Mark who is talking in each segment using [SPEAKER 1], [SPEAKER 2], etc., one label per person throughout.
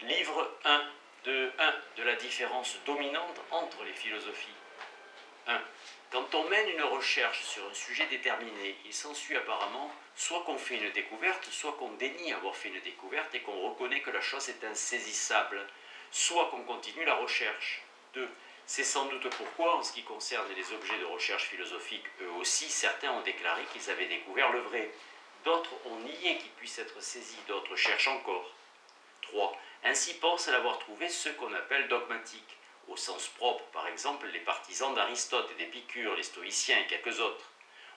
[SPEAKER 1] Livre 1 de la différence dominante entre les philosophies. 1. Quand on mène une recherche sur un sujet déterminé, il s'ensuit apparemment soit qu'on fait une découverte, soit qu'on dénie avoir fait une découverte et qu'on reconnaît que la chose est insaisissable, soit qu'on continue la recherche. 2. C'est sans doute pourquoi, en ce qui concerne les objets de recherche philosophique, eux aussi, certains ont déclaré qu'ils avaient découvert le vrai. D'autres ont nié qu'il puisse être saisi, d'autres cherchent encore. 3. Ainsi pensent l'avoir trouvé ceux qu'on appelle dogmatiques. Au sens propre, par exemple, les partisans d'Aristote et d'Épicure, les stoïciens et quelques autres,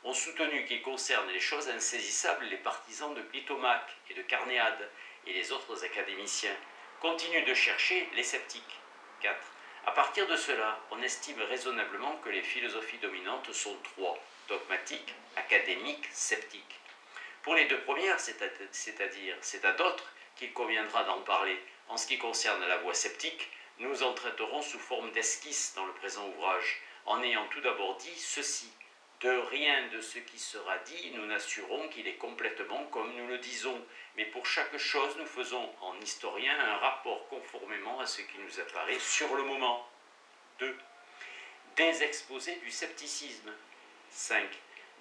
[SPEAKER 1] ont soutenu qu'il concerne les choses insaisissables les partisans de Clitomaque et de Carnéade, et les autres académiciens continuent de chercher les sceptiques. 4. À partir de cela, on estime raisonnablement que les philosophies dominantes sont trois, dogmatiques, académiques, sceptiques. Pour les deux premières, c'est à d'autres qu'il conviendra d'en parler. En ce qui concerne la voie sceptique, nous en traiterons sous forme d'esquisse dans le présent ouvrage, en ayant tout d'abord dit ceci. De rien de ce qui sera dit, nous n'assurons qu'il est complètement comme nous le disons, mais pour chaque chose, nous faisons en historien un rapport conformément à ce qui nous apparaît sur le moment. 2. Des exposés du scepticisme. 5.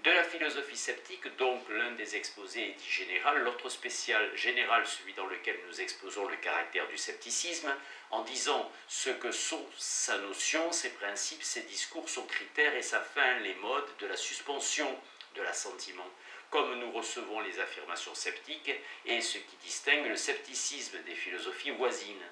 [SPEAKER 1] De la philosophie sceptique, donc l'un des exposés est dit général, l'autre spécial. Général, celui dans lequel nous exposons le caractère du scepticisme, en disant ce que sont sa notion, ses principes, ses discours, son critère et sa fin, les modes de la suspension de l'assentiment, comme nous recevons les affirmations sceptiques et ce qui distingue le scepticisme des philosophies voisines.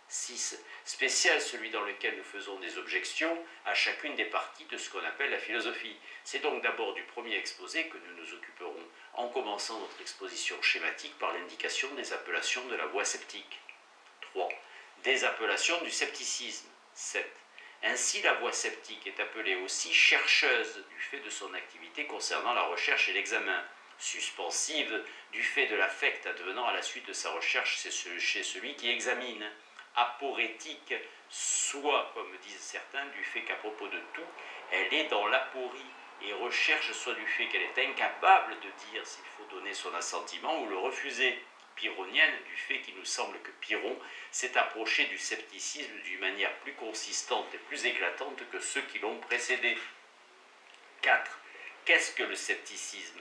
[SPEAKER 1] 6. Spécial, celui dans lequel nous faisons des objections à chacune des parties de ce qu'on appelle la philosophie. C'est donc d'abord du premier exposé que nous nous occuperons, en commençant notre exposition schématique par l'indication des appellations de la voie sceptique. 3. Des appellations du scepticisme. 7. Ainsi, la voie sceptique est appelée aussi chercheuse du fait de son activité concernant la recherche et l'examen, suspensive du fait de l'affect advenant à la suite de sa recherche chez celui qui examine, aporétique, soit, comme disent certains, du fait qu'à propos de tout, elle est dans l'aporie, et recherche soit du fait qu'elle est incapable de dire s'il faut donner son assentiment ou le refuser, pyrrhonienne du fait qu'il nous semble que Pyrrhon s'est approché du scepticisme d'une manière plus consistante et plus éclatante que ceux qui l'ont précédé. 4. Qu'est-ce que le scepticisme ?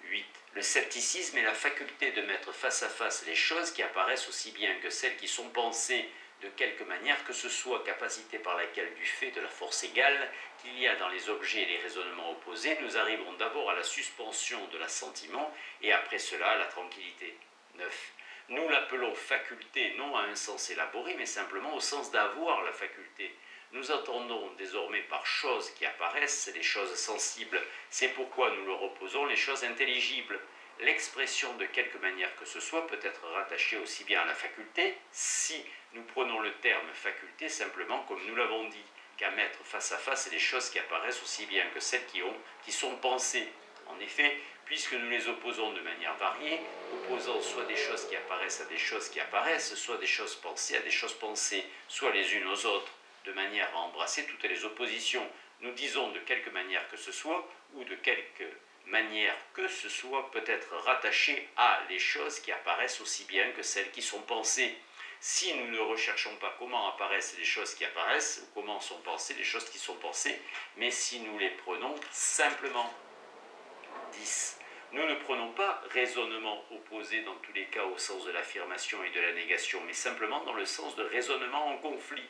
[SPEAKER 1] 8. Le scepticisme est la faculté de mettre face à face les choses qui apparaissent aussi bien que celles qui sont pensées, de quelque manière que ce soit, capacité par laquelle, du fait de la force égale qu'il y a dans les objets et les raisonnements opposés, nous arrivons d'abord à la suspension de l'assentiment et après cela à la tranquillité. 9. Nous l'appelons faculté non à un sens élaboré, mais simplement au sens d'avoir la faculté. Nous entendons désormais par choses qui apparaissent les choses sensibles. C'est pourquoi nous leur opposons les choses intelligibles. L'expression de quelque manière que ce soit peut être rattachée aussi bien à la faculté, si nous prenons le terme faculté simplement comme nous l'avons dit, qu'à mettre face à face les choses qui apparaissent aussi bien que celles qui sont pensées. En effet, puisque nous les opposons de manière variée, opposant soit des choses qui apparaissent à des choses qui apparaissent, soit des choses pensées à des choses pensées, soit les unes aux autres, de manière à embrasser toutes les oppositions. Nous disons de quelque manière que ce soit, ou de quelque manière que ce soit, peut être rattaché à les choses qui apparaissent aussi bien que celles qui sont pensées. Si nous ne recherchons pas comment apparaissent les choses qui apparaissent, ou comment sont pensées les choses qui sont pensées, mais si nous les prenons simplement. 10. Nous ne prenons pas raisonnement opposé dans tous les cas au sens de l'affirmation et de la négation, mais simplement dans le sens de raisonnement en conflit.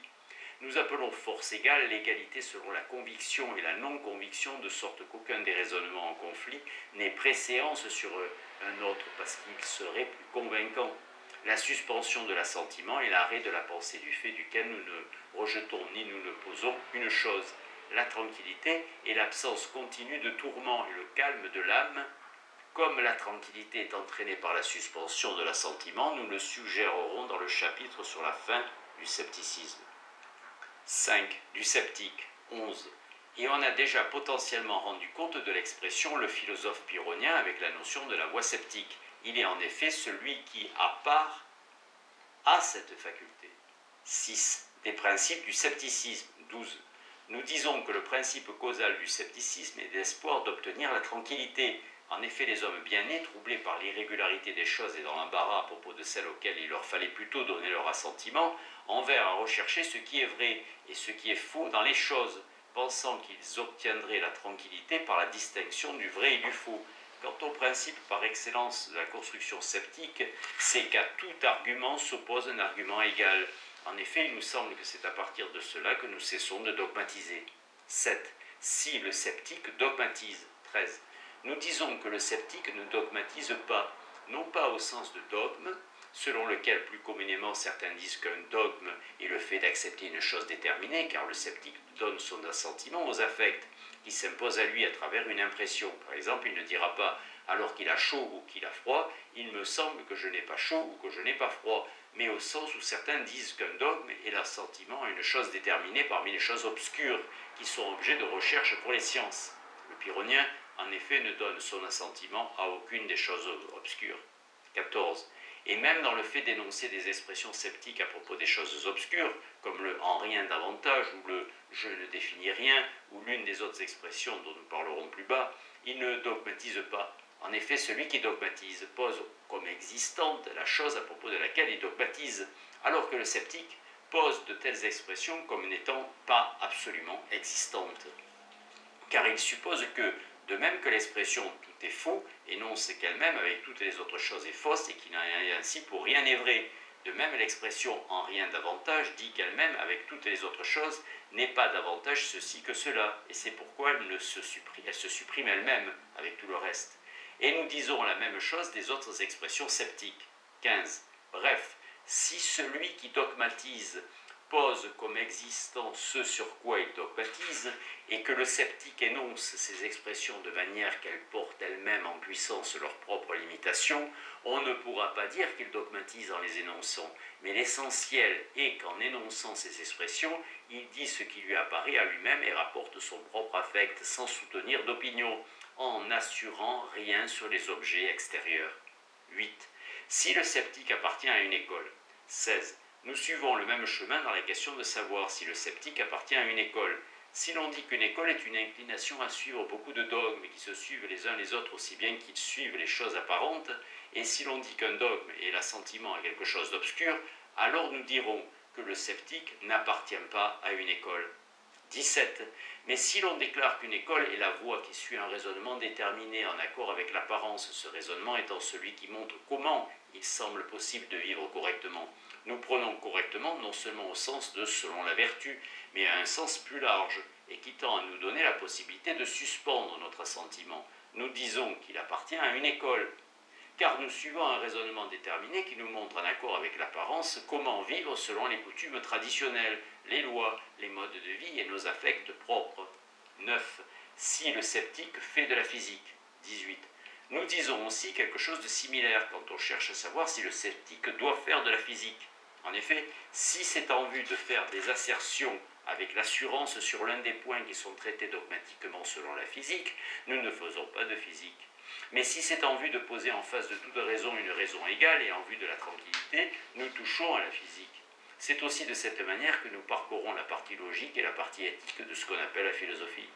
[SPEAKER 1] Nous appelons force égale l'égalité selon la conviction et la non-conviction, de sorte qu'aucun des raisonnements en conflit n'ait préséance sur un autre, parce qu'il serait plus convaincant. La suspension de l'assentiment est l'arrêt de la pensée du fait duquel nous ne rejetons ni nous ne posons une chose. La tranquillité est l'absence continue de tourment et le calme de l'âme. Comme la tranquillité est entraînée par la suspension de l'assentiment, nous le suggérerons dans le chapitre sur la fin du scepticisme. 5. Du sceptique. 11. Et on a déjà potentiellement rendu compte de l'expression le philosophe pyrrhonien avec la notion de la voie sceptique. Il est en effet celui qui, à part, a cette faculté. 6. Des principes du scepticisme. 12. Nous disons que le principe causal du scepticisme est l'espoir d'obtenir la tranquillité. En effet, les hommes bien nés, troublés par l'irrégularité des choses et dans l'embarras à propos de celles auxquelles il leur fallait plutôt donner leur assentiment, en vinrent à rechercher ce qui est vrai et ce qui est faux dans les choses, pensant qu'ils obtiendraient la tranquillité par la distinction du vrai et du faux. Quant au principe par excellence de la construction sceptique, c'est qu'à tout argument s'oppose un argument égal. En effet, il nous semble que c'est à partir de cela que nous cessons de dogmatiser. 7. Si le sceptique dogmatise. 13. Nous disons que le sceptique ne dogmatise pas, non pas au sens de dogme, selon lequel plus communément certains disent qu'un dogme est le fait d'accepter une chose déterminée, car le sceptique donne son assentiment aux affects qui s'imposent à lui à travers une impression. Par exemple, il ne dira pas, alors qu'il a chaud ou qu'il a froid, il me semble que je n'ai pas chaud ou que je n'ai pas froid, mais au sens où certains disent qu'un dogme est l'assentiment à une chose déterminée parmi les choses obscures qui sont objets de recherche pour les sciences. Le pyrrhonien, en effet, ne donne son assentiment à aucune des choses obscures. 14. Et même dans le fait d'énoncer des expressions sceptiques à propos des choses obscures, comme le « en rien davantage » ou le « je ne définis rien » ou l'une des autres expressions dont nous parlerons plus bas, il ne dogmatise pas. En effet, celui qui dogmatise pose comme existante la chose à propos de laquelle il dogmatise, alors que le sceptique pose de telles expressions comme n'étant pas absolument existantes. Car il suppose que, de même que l'expression « tout est faux » énonce qu'elle-même avec toutes les autres choses est fausse et qu'il n'en est ainsi pour rien n'est vrai. De même, l'expression « en rien davantage » dit qu'elle-même avec toutes les autres choses n'est pas davantage ceci que cela, et c'est pourquoi elle se supprime elle-même avec tout le reste. Et nous disons la même chose des autres expressions sceptiques. 15. Bref, si celui qui dogmatise pose comme existant ce sur quoi il dogmatise, et que le sceptique énonce ces expressions de manière qu'elles portent elles-mêmes en puissance leurs propres limitations, on ne pourra pas dire qu'il dogmatise en les énonçant, mais l'essentiel est qu'en énonçant ces expressions, il dit ce qui lui apparaît à lui-même et rapporte son propre affect sans soutenir d'opinion, en n'assurant rien sur les objets extérieurs. 8. Si le sceptique appartient à une école. 16. Nous suivons le même chemin dans la question de savoir si le sceptique appartient à une école. Si l'on dit qu'une école est une inclination à suivre beaucoup de dogmes qui se suivent les uns les autres aussi bien qu'ils suivent les choses apparentes, et si l'on dit qu'un dogme est l'assentiment à quelque chose d'obscur, alors nous dirons que le sceptique n'appartient pas à une école. 17. Mais si l'on déclare qu'une école est la voie qui suit un raisonnement déterminé en accord avec l'apparence, ce raisonnement étant celui qui montre comment il semble possible de vivre correctement, nous prenons correctement non seulement au sens de selon la vertu, mais à un sens plus large, et qui tend à nous donner la possibilité de suspendre notre assentiment. Nous disons qu'il appartient à une école, car nous suivons un raisonnement déterminé qui nous montre en accord avec l'apparence comment vivre selon les coutumes traditionnelles, les lois, les modes de vie et nos affects propres. 9. Si le sceptique fait de la physique. 18. Nous disons aussi quelque chose de similaire quand on cherche à savoir si le sceptique doit faire de la physique. En effet, si c'est en vue de faire des assertions avec l'assurance sur l'un des points qui sont traités dogmatiquement selon la physique, nous ne faisons pas de physique. Mais si c'est en vue de poser en face de toute raison une raison égale et en vue de la tranquillité, nous touchons à la physique. C'est aussi de cette manière que nous parcourons la partie logique et la partie éthique de ce qu'on appelle la philosophie.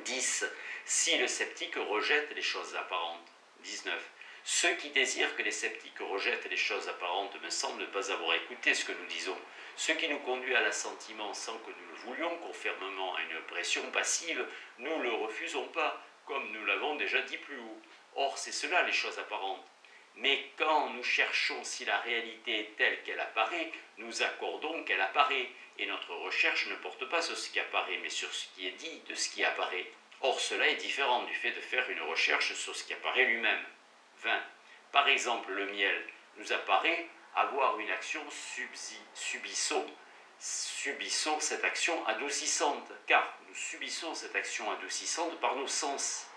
[SPEAKER 1] 10. Si le sceptique rejette les choses apparentes. 19. Ceux qui désirent que les sceptiques rejettent les choses apparentes me semblent ne pas avoir écouté ce que nous disons. Ce qui nous conduit à l'assentiment sans que nous le voulions, conformément à une pression passive, nous ne le refusons pas, comme nous l'avons déjà dit plus haut. Or, c'est cela les choses apparentes. Mais quand nous cherchons si la réalité est telle qu'elle apparaît, nous accordons qu'elle apparaît, et notre recherche ne porte pas sur ce qui apparaît, mais sur ce qui est dit de ce qui apparaît. Or, cela est différent du fait de faire une recherche sur ce qui apparaît lui-même. 20. Par exemple, le miel nous apparaît avoir une action subissons cette action adoucissante, car nous subissons cette action adoucissante par nos sens.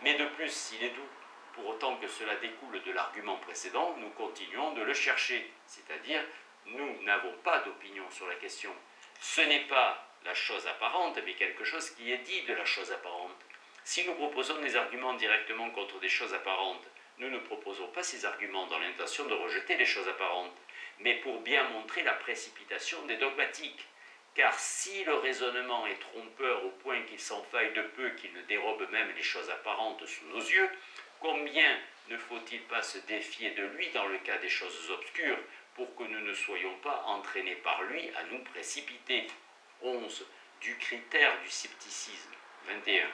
[SPEAKER 1] Mais de plus, s'il est doux, pour autant que cela découle de l'argument précédent, nous continuons de le chercher, c'est-à-dire nous n'avons pas d'opinion sur la question. Ce n'est pas la chose apparente, mais quelque chose qui est dit de la chose apparente. Si nous proposons des arguments directement contre des choses apparentes, nous ne proposons pas ces arguments dans l'intention de rejeter les choses apparentes, mais pour bien montrer la précipitation des dogmatiques, car si le raisonnement est trompeur au point qu'il s'en faille de peu qu'il ne dérobe même les choses apparentes sous nos yeux, combien ne faut-il pas se défier de lui dans le cas des choses obscures, pour que nous ne soyons pas entraînés par lui à nous précipiter. 11. Du critère du scepticisme. 21.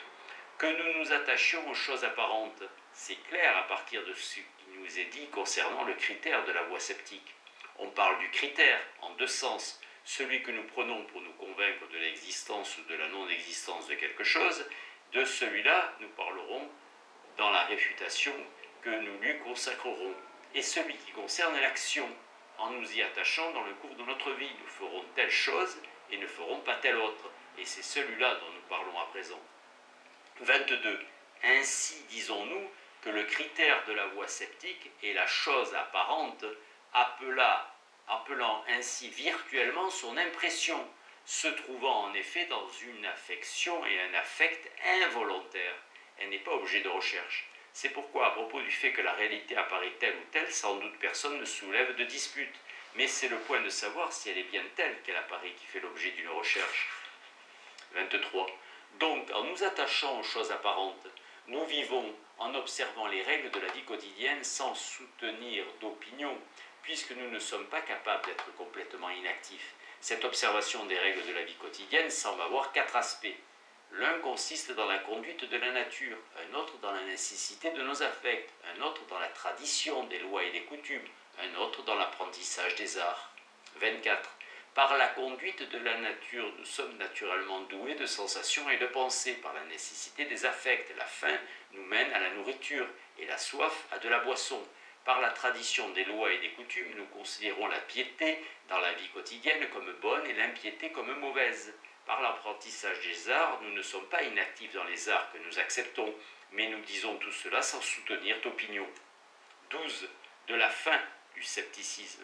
[SPEAKER 1] Que nous nous attachions aux choses apparentes. C'est clair à partir de ce qui nous est dit concernant le critère de la voie sceptique. On parle du critère en deux sens, celui que nous prenons pour nous convaincre de l'existence ou de la non-existence de quelque chose. De celui-là, nous parlerons dans la réfutation que nous lui consacrerons, et celui qui concerne l'action, en nous y attachant dans le cours de notre vie. Nous ferons telle chose et ne ferons pas telle autre, et c'est celui-là dont nous parlons à présent. 22. Ainsi disons-nous que le critère de la voie sceptique est la chose apparente, appelant ainsi virtuellement son impression, se trouvant en effet dans une affection et un affect involontaire. Elle n'est pas objet de recherche. C'est pourquoi, à propos du fait que la réalité apparaît telle ou telle, sans doute personne ne soulève de dispute. Mais c'est le point de savoir si elle est bien telle qu'elle apparaît qui fait l'objet d'une recherche. 23. Donc, en nous attachant aux choses apparentes, nous vivons en observant les règles de la vie quotidienne sans soutenir d'opinion, puisque nous ne sommes pas capables d'être complètement inactifs. Cette observation des règles de la vie quotidienne semble avoir quatre aspects. L'un consiste dans la conduite de la nature, un autre dans la nécessité de nos affects, un autre dans la tradition des lois et des coutumes, un autre dans l'apprentissage des arts. 24. Par la conduite de la nature, nous sommes naturellement doués de sensations et de pensées. Par la nécessité des affects, la faim nous mène à la nourriture et la soif à de la boisson. Par la tradition des lois et des coutumes, nous considérons la piété dans la vie quotidienne comme bonne et l'impiété comme mauvaise. Par l'apprentissage des arts, nous ne sommes pas inactifs dans les arts que nous acceptons, mais nous disons tout cela sans soutenir d'opinion. 12. De la fin du scepticisme.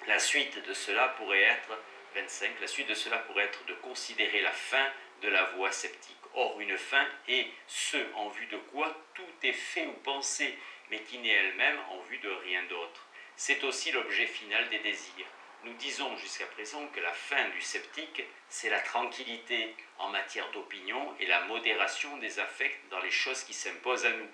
[SPEAKER 1] La suite de cela pourrait être, 25, la suite de cela pourrait être de considérer la fin de la voie sceptique. Or, une fin est ce en vue de quoi tout est fait ou pensé, mais qui n'est elle-même en vue de rien d'autre. C'est aussi l'objet final des désirs. Nous disons jusqu'à présent que la fin du sceptique, c'est la tranquillité en matière d'opinion et la modération des affects dans les choses qui s'imposent à nous.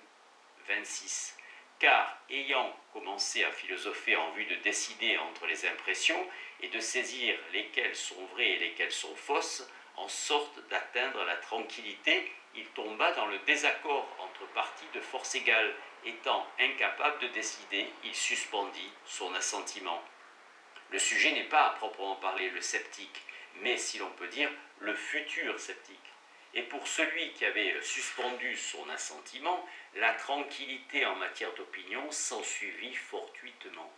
[SPEAKER 1] 26. Car, ayant commencé à philosopher en vue de décider entre les impressions et de saisir lesquelles sont vraies et lesquelles sont fausses, en sorte d'atteindre la tranquillité, il tomba dans le désaccord entre parties de force égale. Étant incapable de décider, il suspendit son assentiment. Le sujet n'est pas à proprement parler le sceptique, mais si l'on peut dire le futur sceptique. Et pour celui qui avait suspendu son assentiment, la tranquillité en matière d'opinion s'ensuivit fortuitement.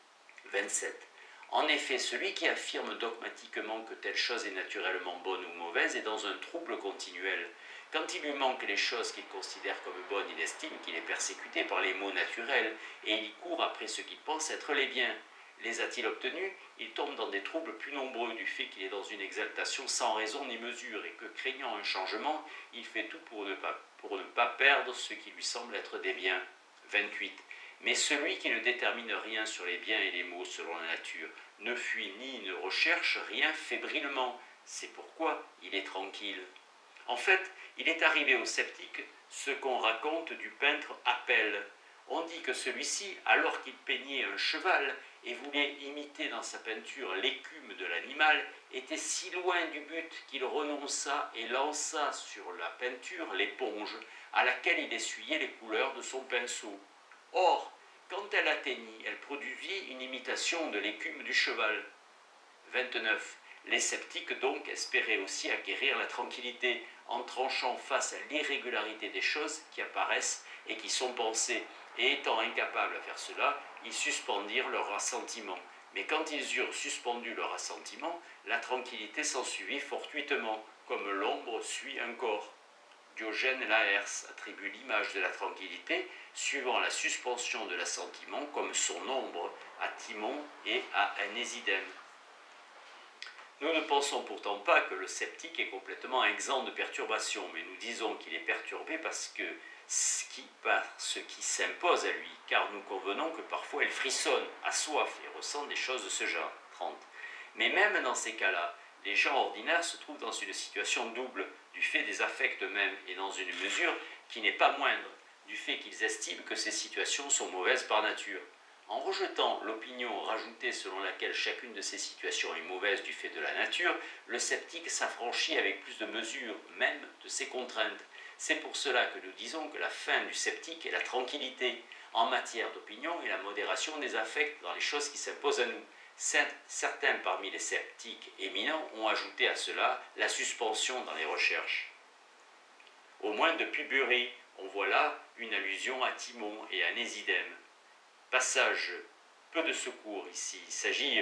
[SPEAKER 1] 27. En effet, celui qui affirme dogmatiquement que telle chose est naturellement bonne ou mauvaise est dans un trouble continuel. Quand il lui manque les choses qu'il considère comme bonnes, il estime qu'il est persécuté par les maux naturels et il court après ce qu'il pense être les biens. Les a-t-il obtenus? Il tombe dans des troubles plus nombreux du fait qu'il est dans une exaltation sans raison ni mesure et que, craignant un changement, il fait tout pour ne pas perdre ce qui lui semble être des biens. 28. Mais celui qui ne détermine rien sur les biens et les maux selon la nature ne fuit ni ne recherche rien fébrilement. C'est pourquoi il est tranquille. En fait, il est arrivé au sceptique ce qu'on raconte du peintre Apelle. On dit que celui-ci, alors qu'il peignait un cheval et voulait imiter dans sa peinture l'écume de l'animal, était si loin du but qu'il renonça et lança sur la peinture l'éponge à laquelle il essuyait les couleurs de son pinceau. Or, quand elle atteignit, elle produisit une imitation de l'écume du cheval. 29. Les sceptiques donc espéraient aussi acquérir la tranquillité en tranchant face à l'irrégularité des choses qui apparaissent et qui sont pensées, et étant incapables à faire cela, ils suspendirent leur assentiment. Mais quand ils eurent suspendu leur assentiment, la tranquillité s'ensuivit fortuitement, comme l'ombre suit un corps. Diogène Laërce attribue l'image de la tranquillité, suivant la suspension de l'assentiment, comme son ombre à Timon et à Anésidème. Nous ne pensons pourtant pas que le sceptique est complètement exempt de perturbation, mais nous disons qu'il est perturbé par ce qui s'impose à lui, car nous convenons que parfois il frissonne, a soif et ressent des choses de ce genre. 30. Mais même dans ces cas-là, les gens ordinaires se trouvent dans une situation double, du fait des affects eux-mêmes et dans une mesure qui n'est pas moindre, du fait qu'ils estiment que ces situations sont mauvaises par nature. En rejetant l'opinion rajoutée selon laquelle chacune de ces situations est mauvaise du fait de la nature, le sceptique s'affranchit avec plus de mesure même de ses contraintes. C'est pour cela que nous disons que la fin du sceptique est la tranquillité en matière d'opinion et la modération des affects dans les choses qui s'imposent à nous. Certains parmi les sceptiques éminents ont ajouté à cela la suspension dans les recherches. Au moins depuis Bury, on voit là une allusion à Timon et à Nésidème. Passage peu de secours ici, il s'agit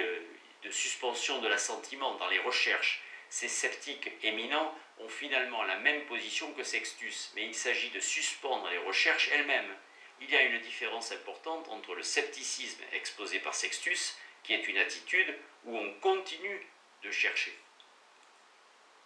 [SPEAKER 1] de suspension de l'assentiment dans les recherches. Ces sceptiques éminents ont finalement la même position que Sextus, mais il s'agit de suspendre les recherches elles-mêmes. Il y a une différence importante entre le scepticisme exposé par Sextus, qui est une attitude où on continue de chercher.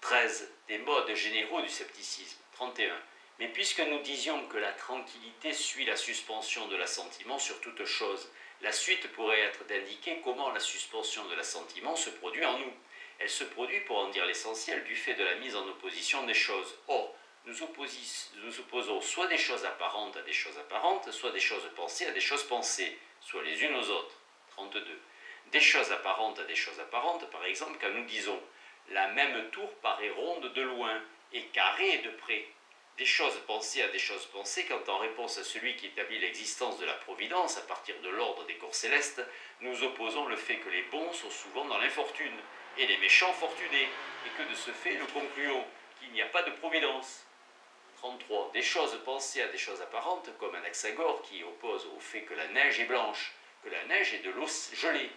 [SPEAKER 1] 13. Des modes généraux du scepticisme. 31. Mais puisque nous disions que la tranquillité suit la suspension de l'assentiment sur toute chose, la suite pourrait être d'indiquer comment la suspension de l'assentiment se produit en nous. Elle se produit, pour en dire l'essentiel, du fait de la mise en opposition des choses. Or, nous opposons soit des choses apparentes à des choses apparentes, soit des choses pensées à des choses pensées, soit les unes aux autres. 32. Des choses apparentes à des choses apparentes, par exemple, quand nous disons « la même tour paraît ronde de loin et carrée de près ». Des choses pensées à des choses pensées, quand en réponse à celui qui établit l'existence de la providence à partir de l'ordre des corps célestes, nous opposons le fait que les bons sont souvent dans l'infortune et les méchants fortunés, et que de ce fait nous concluons qu'il n'y a pas de providence. 33. Des choses pensées à des choses apparentes, comme Anaxagore qui oppose au fait que la neige est blanche, que la neige est de l'eau gelée,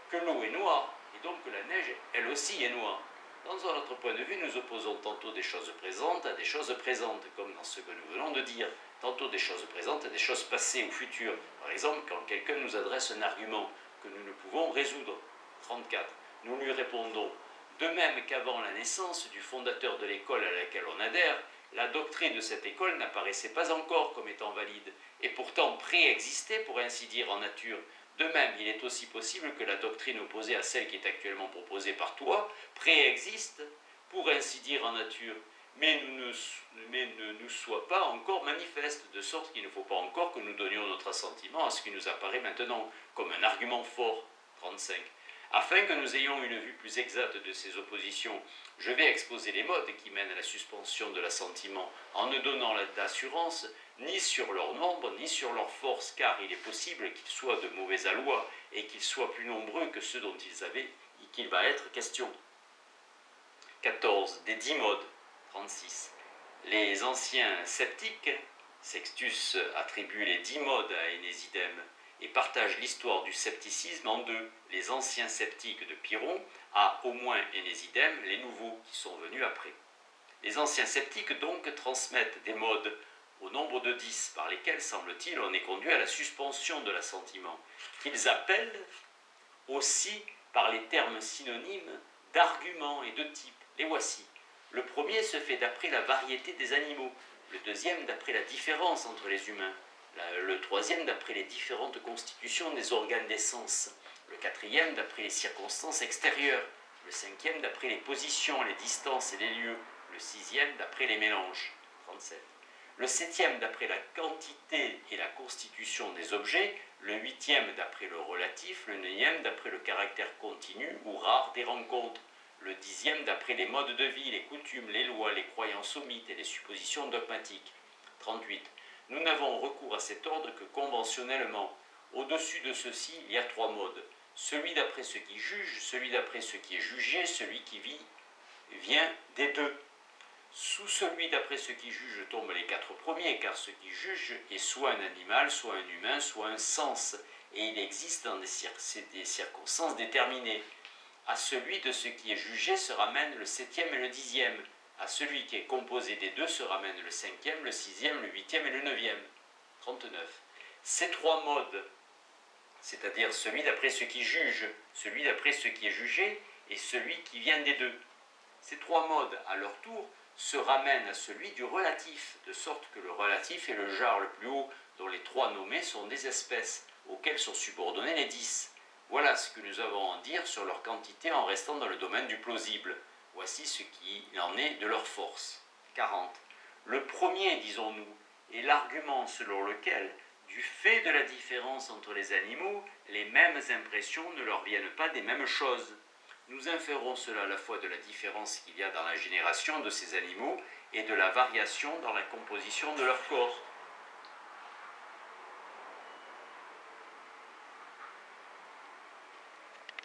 [SPEAKER 1] que l'eau est noire, et donc que la neige, elle aussi, est noire. Dans un autre point de vue, nous opposons tantôt des choses présentes à des choses présentes, comme dans ce que nous venons de dire, tantôt des choses présentes à des choses passées ou futures. Par exemple, quand quelqu'un nous adresse un argument que nous ne pouvons résoudre. 34. Nous lui répondons, de même qu'avant la naissance du fondateur de l'école à laquelle on adhère, la doctrine de cette école n'apparaissait pas encore comme étant valide, et pourtant préexistait, pour ainsi dire, en nature. De même, il est aussi possible que la doctrine opposée à celle qui est actuellement proposée par toi préexiste, pour ainsi dire, en nature, mais ne nous soit pas encore manifeste, de sorte qu'il ne faut pas encore que nous donnions notre assentiment à ce qui nous apparaît maintenant comme un argument fort. 35. Afin que nous ayons une vue plus exacte de ces oppositions, je vais exposer les modes qui mènent à la suspension de l'assentiment, en ne donnant d'assurance ni sur leur nombre, ni sur leur force, car il est possible qu'ils soient de mauvais aloi, et qu'ils soient plus nombreux que ceux dont qu'il va être question. 14. Des 10 modes. 36. Les anciens sceptiques, Sextus attribue les 10 modes à Énésidème, et partage l'histoire du scepticisme en deux, les anciens sceptiques de Pyrrhon, à au moins Énésidème, les nouveaux qui sont venus après. Les anciens sceptiques donc transmettent des modes au nombre de 10, par lesquels, semble-t-il, on est conduit à la suspension de l'assentiment, qu'ils appellent aussi par les termes synonymes d'arguments et de type. Les voici. Le premier se fait d'après la variété des animaux, le deuxième d'après la différence entre les humains, le troisième d'après les différentes constitutions des organes des sens, le quatrième d'après les circonstances extérieures, le cinquième d'après les positions, les distances et les lieux, le sixième d'après les mélanges. 37. Le septième d'après la quantité et la constitution des objets, le huitième d'après le relatif, le neuvième d'après le caractère continu ou rare des rencontres, le dixième d'après les modes de vie, les coutumes, les lois, les croyances aux mythes et les suppositions dogmatiques. 38. Nous n'avons recours à cet ordre que conventionnellement. Au-dessus de ceci, il y a 3 modes. Celui d'après ce qui juge, celui d'après ce qui est jugé, celui qui vient des deux. Sous celui d'après ce qui juge tombent les 4 premiers, car ce qui juge est soit un animal, soit un humain, soit un sens, et il existe dans des circonstances déterminées. À celui de ce qui est jugé se ramène le 7e et le 10e. À celui qui est composé des deux se ramène le 5e, le 6e, le 8e et le 9e. 39. Ces 3 modes, c'est-à-dire celui d'après ce qui juge, celui d'après ce qui est jugé et celui qui vient des deux. Ces 3 modes, à leur tour, se ramènent à celui du relatif, de sorte que le relatif est le genre le plus haut, dont les 3 nommés sont des espèces, auxquelles sont subordonnés les 10. Voilà ce que nous avons à en dire sur leur quantité en restant dans le domaine du plausible. Voici ce qu'il en est de leur force. 40. Le premier, disons-nous, est l'argument selon lequel, du fait de la différence entre les animaux, les mêmes impressions ne leur viennent pas des mêmes choses. Nous inférons cela à la fois de la différence qu'il y a dans la génération de ces animaux et de la variation dans la composition de leur corps.